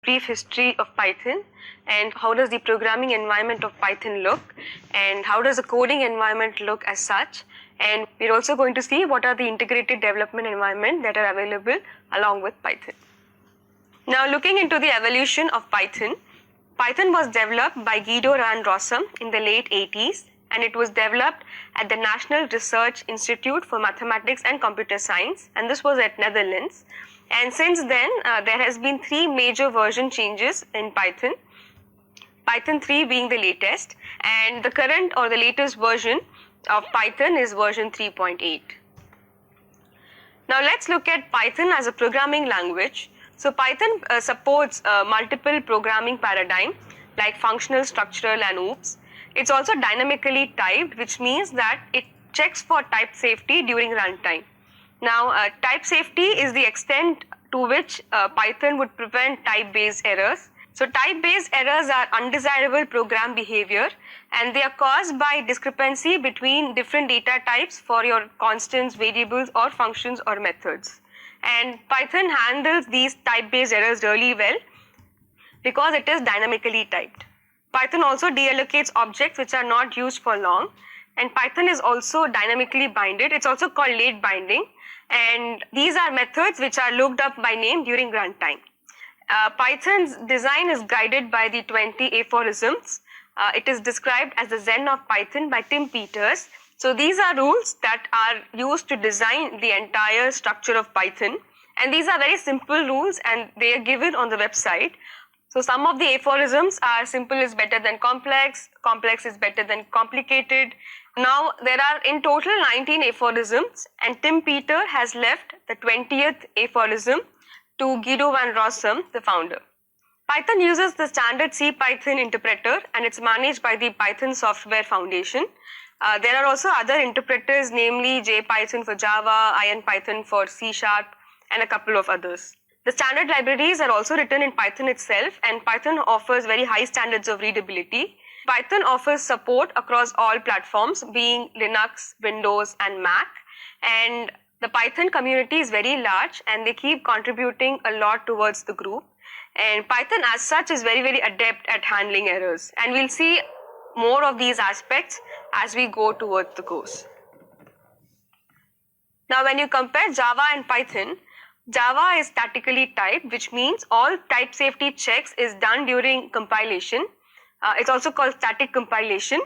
brief history of Python and how does the programming environment of Python look and how does the coding environment look as such. And we're also going to see what are the integrated development environment that are available along with Python. Now looking into the evolution of Python, Python was developed by Guido van Rossum in the late 80s and it was developed at the National Research Institute for Mathematics and Computer Science, and this was at Netherlands. And since then, there has been 3 major version changes in Python. Python 3 being the latest, and the current or the latest version of Python is version 3.8. Now let's look at Python as a programming language. So Python supports multiple programming paradigm like functional, structural and OOPs. It's also dynamically typed, which means that it checks for type safety during runtime. Now type safety is the extent to which Python would prevent type-based errors. So type-based errors are undesirable program behavior and they are caused by discrepancy between different data types for your constants, variables or functions or methods. And Python handles these type-based errors really well because it is dynamically typed. Python also deallocates objects which are not used for long, and Python is also dynamically binded. It's also called late binding, and these are methods which are looked up by name during runtime. Python's design is guided by the 20 aphorisms. It is described as the Zen of Python by Tim Peters. So these are rules that are used to design the entire structure of Python, and these are very simple rules and they are given on the website. So some of the aphorisms are simple is better than complex, complex is better than complicated. Now there are in total 19 aphorisms and Tim Peters has left the 20th aphorism to Guido van Rossum, the founder. Python uses the standard CPython interpreter and it's managed by the Python Software Foundation. There are also other interpreters, namely JPython for Java, IronPython for C#, and a couple of others. The standard libraries are also written in Python itself, and Python offers very high standards of readability. Python offers support across all platforms, being Linux, Windows, and Mac. And the Python community is very large, and they keep contributing a lot towards the group. And Python as such is very, very adept at handling errors. And we'll see more of these aspects as we go towards the course. Now, when you compare Java and Python, Java is statically typed, which means all type safety checks is done during compilation. It's also called static compilation.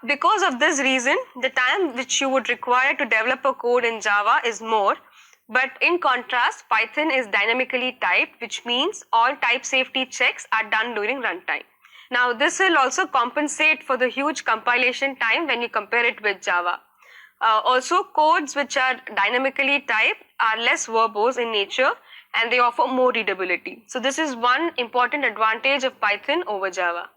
Because of this reason, the time which you would require to develop a code in Java is more. But in contrast, Python is dynamically typed, which means all type safety checks are done during runtime. Now, this will also compensate for the huge compilation time when you compare it with Java. Also, codes which are dynamically typed are less verbose in nature and they offer more readability. So this is one important advantage of Python over Java.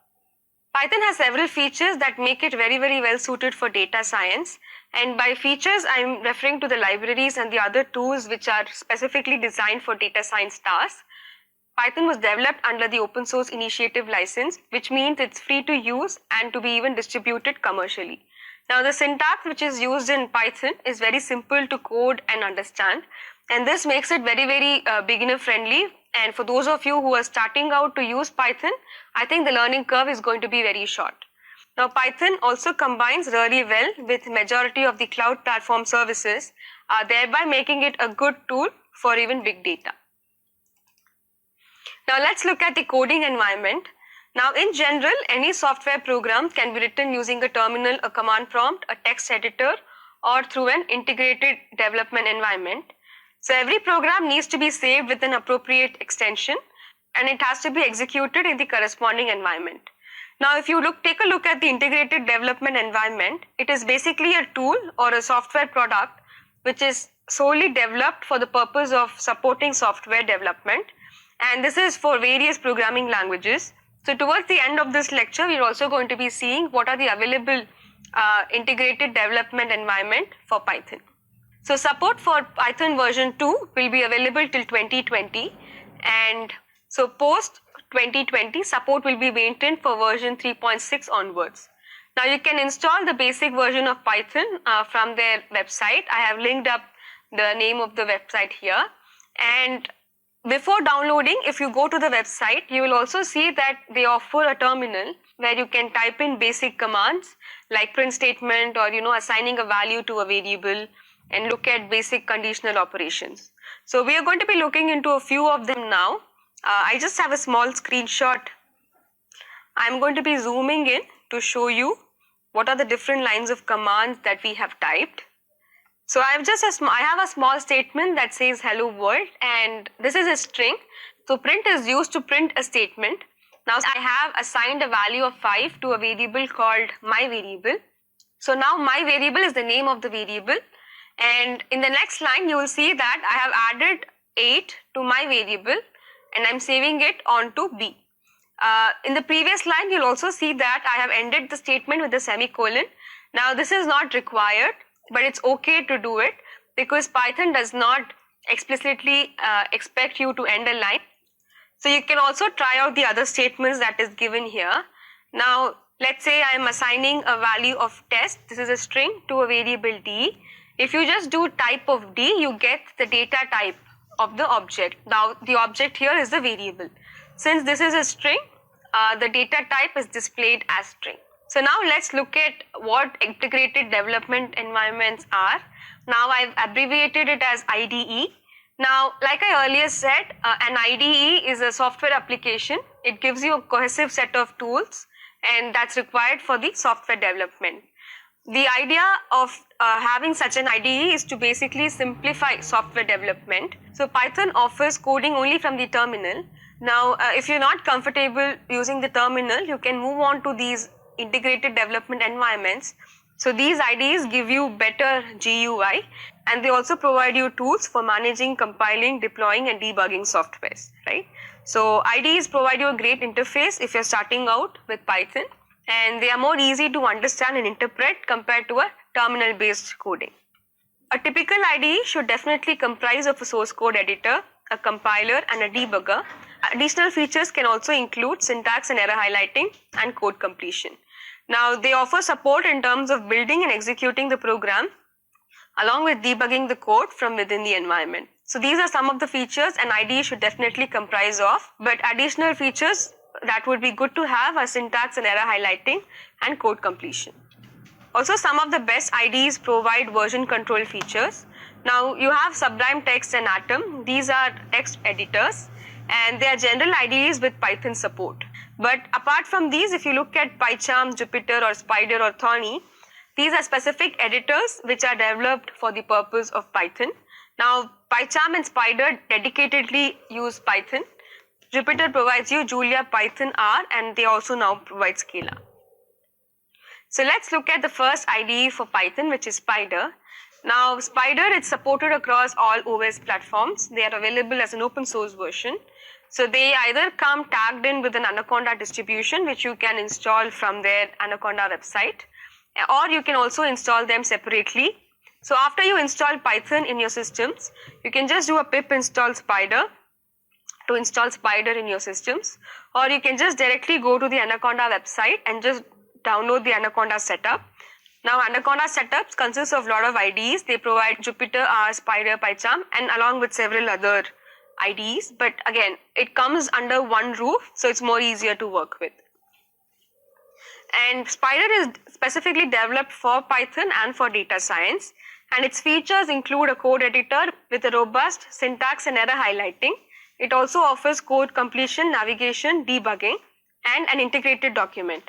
Python has several features that make it very, very well suited for data science. And by features, I'm referring to the libraries and the other tools which are specifically designed for data science tasks. Python was developed under the open source initiative license, which means it's free to use and to be even distributed commercially. Now, the syntax which is used in Python is very simple to code and understand, and this makes it very, very beginner friendly. And for those of you who are starting out to use Python, I think the learning curve is going to be very short. Now, Python also combines really well with majority of the cloud platform services, thereby making it a good tool for even big data. Now, let's look at the coding environment. Now, in general, any software program can be written using a terminal, a command prompt, a text editor, or through an integrated development environment. So every program needs to be saved with an appropriate extension, and it has to be executed in the corresponding environment. Now, if you take a look at the integrated development environment, it is basically a tool or a software product which is solely developed for the purpose of supporting software development, and this is for various programming languages. So towards the end of this lecture, we are also going to be seeing what are the available integrated development environment for Python. So support for Python version 2 will be available till 2020, and so post 2020 support will be maintained for version 3.6 onwards. Now you can install the basic version of Python from their website. I have linked up the name of the website here, and Before downloading, if you go to the website, you will also see that they offer a terminal where you can type in basic commands like print statement or assigning a value to a variable and look at basic conditional operations. So we are going to be looking into a few of them now. I just have a small screenshot. I'm going to be zooming in to show you what are the different lines of commands that we have typed. So I have a small statement that says hello world, and this is a string. So print is used to print a statement. Now I have assigned a value of 5 to a variable called my variable. So now my variable is the name of the variable, and in the next line you will see that I have added 8 to my variable and I'm saving it onto B. In the previous line you'll also see that I have ended the statement with a semicolon. Now this is not required, but it's okay to do it because Python does not explicitly expect you to end a line. So you can also try out the other statements that is given here. Now let's say I am assigning a value of test, this is a string, to a variable D. If you just do type of D, you get the data type of the object. Now the object here is the variable. Since this is a string, the data type is displayed as string. So now let's look at what integrated development environments are. Now I've abbreviated it as IDE. Now, like I earlier said, an IDE is a software application. It gives you a cohesive set of tools, and that's required for the software development. The idea of having such an IDE is to basically simplify software development. So Python offers coding only from the terminal. Now, if you're not comfortable using the terminal, you can move on to these integrated development environments. So these IDEs give you better GUI, and they also provide you tools for managing, compiling, deploying and debugging softwares, right? So IDEs provide you a great interface if you're starting out with Python, and they are more easy to understand and interpret compared to a terminal based coding. A typical IDE should definitely comprise of a source code editor, a compiler and a debugger. Additional features can also include syntax and error highlighting and code completion. Now they offer support in terms of building and executing the program along with debugging the code from within the environment. So these are some of the features an IDE should definitely comprise of, but additional features that would be good to have are syntax and error highlighting and code completion. Also, some of the best IDEs provide version control features. Now you have Sublime Text and Atom. These are text editors and they are general IDEs with Python support. But apart from these, if you look at PyCharm, Jupyter or Spyder or Thorny, these are specific editors which are developed for the purpose of Python. Now PyCharm and Spyder dedicatedly use Python. Jupyter provides you Julia, Python, R, and they also now provide Scala. So let's look at the first IDE for Python, which is Spyder. Now Spyder is supported across all OS platforms. They are available as an open source version. So they either come tagged in with an Anaconda distribution, which you can install from their Anaconda website, or you can also install them separately. So after you install Python in your systems, you can just do a pip install Spyder to install Spyder in your systems, or you can just directly go to the Anaconda website and just download the Anaconda setup. Now Anaconda setups consists of a lot of IDEs. They provide Jupyter, R, Spyder, PyCharm, and along with several other IDEs, but again it comes under one roof, so it's more easier to work with. And Spyder is specifically developed for Python and for data science, and its features include a code editor with a robust syntax and error highlighting. It also offers code completion, navigation, debugging, and an integrated document.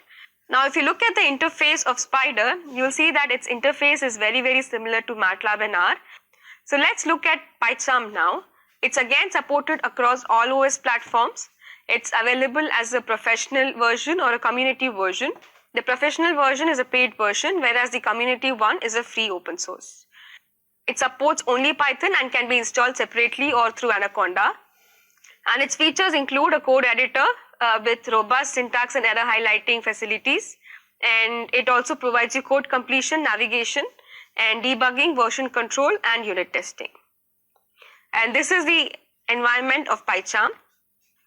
Now if you look at the interface of Spyder, you'll see that its interface is very similar to MATLAB and R. So let's look at PyCharm now. It's again supported across all OS platforms. It's available as a professional version or a community version. The professional version is a paid version, whereas the community one is a free open source. It supports only Python and can be installed separately or through Anaconda. And its features include a code editor with robust syntax and error highlighting facilities. And it also provides you code completion, navigation, and debugging, version control, and unit testing. And this is the environment of PyCharm.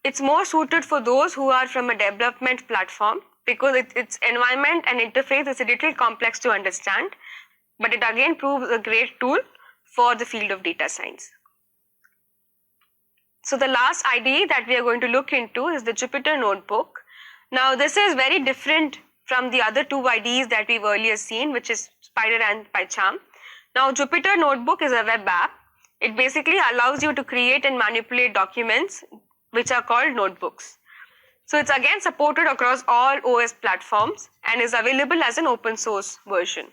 It's more suited for those who are from a development platform because its environment and interface is a little complex to understand, but it again proves a great tool for the field of data science. So the last IDE that we are going to look into is the Jupyter Notebook. Now this is very different from the other two IDEs that we've earlier seen, which is Spyder and PyCharm. Now Jupyter Notebook is a web app. It basically allows you to create and manipulate documents which are called notebooks. So it's again supported across all OS platforms and is available as an open source version.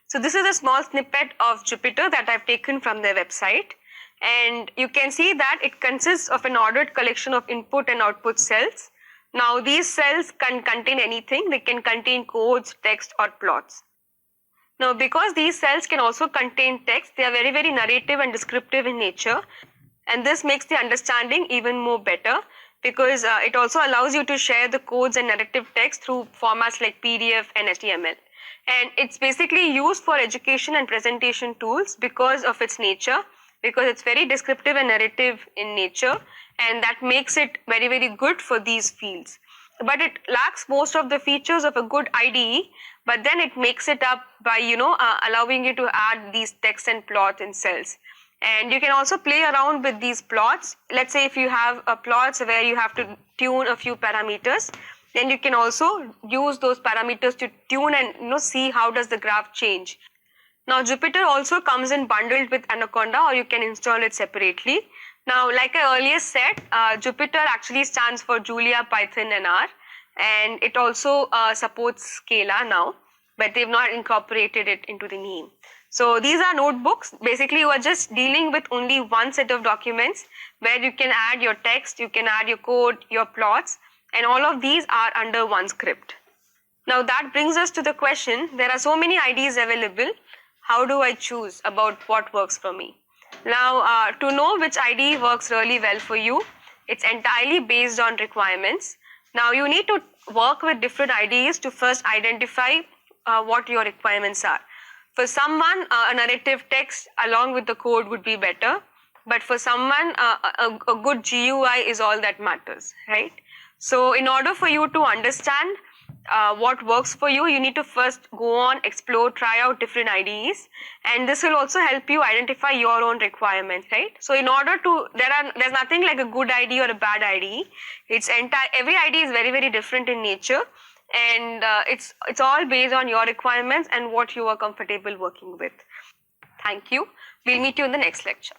So this is a small snippet of Jupyter that I've taken from their website. And you can see that it consists of an ordered collection of input and output cells. Now these cells can contain anything. They can contain codes, text or plots. Now because these cells can also contain text, they are very, very narrative and descriptive in nature. And this makes the understanding even more better because it also allows you to share the codes and narrative text through formats like PDF and HTML. And it's basically used for education and presentation tools because of its nature, because it's very descriptive and narrative in nature, and that makes it very, very good for these fields. But it lacks most of the features of a good IDE, but then it makes it up by, allowing you to add these text and plots in cells. And you can also play around with these plots. Let's say if you have plots where you have to tune a few parameters, then you can also use those parameters to tune and see how does the graph change. Now Jupyter also comes in bundled with Anaconda, or you can install it separately. Now like I earlier said, Jupyter actually stands for Julia, Python and R, and it also supports Scala now, but they've not incorporated it into the name. So these are notebooks. Basically you are just dealing with only one set of documents where you can add your text, you can add your code, your plots, and all of these are under one script. Now that brings us to the question, there are so many IDEs available. How do I choose about what works for me? Now, to know which IDE works really well for you, it's entirely based on requirements. Now, you need to work with different IDEs to first identify what your requirements are. For someone, a narrative text along with the code would be better. But for someone, a good GUI is all that matters, right? So in order for you to understand what works for you, you need to first go on, explore, try out different IDEs, and this will also help you identify your own requirements, right? So in order to, there's nothing like a good IDE or a bad IDE. Every IDE is very, very different in nature, and it's all based on your requirements and what you are comfortable working with. Thank you. We'll meet you in the next lecture.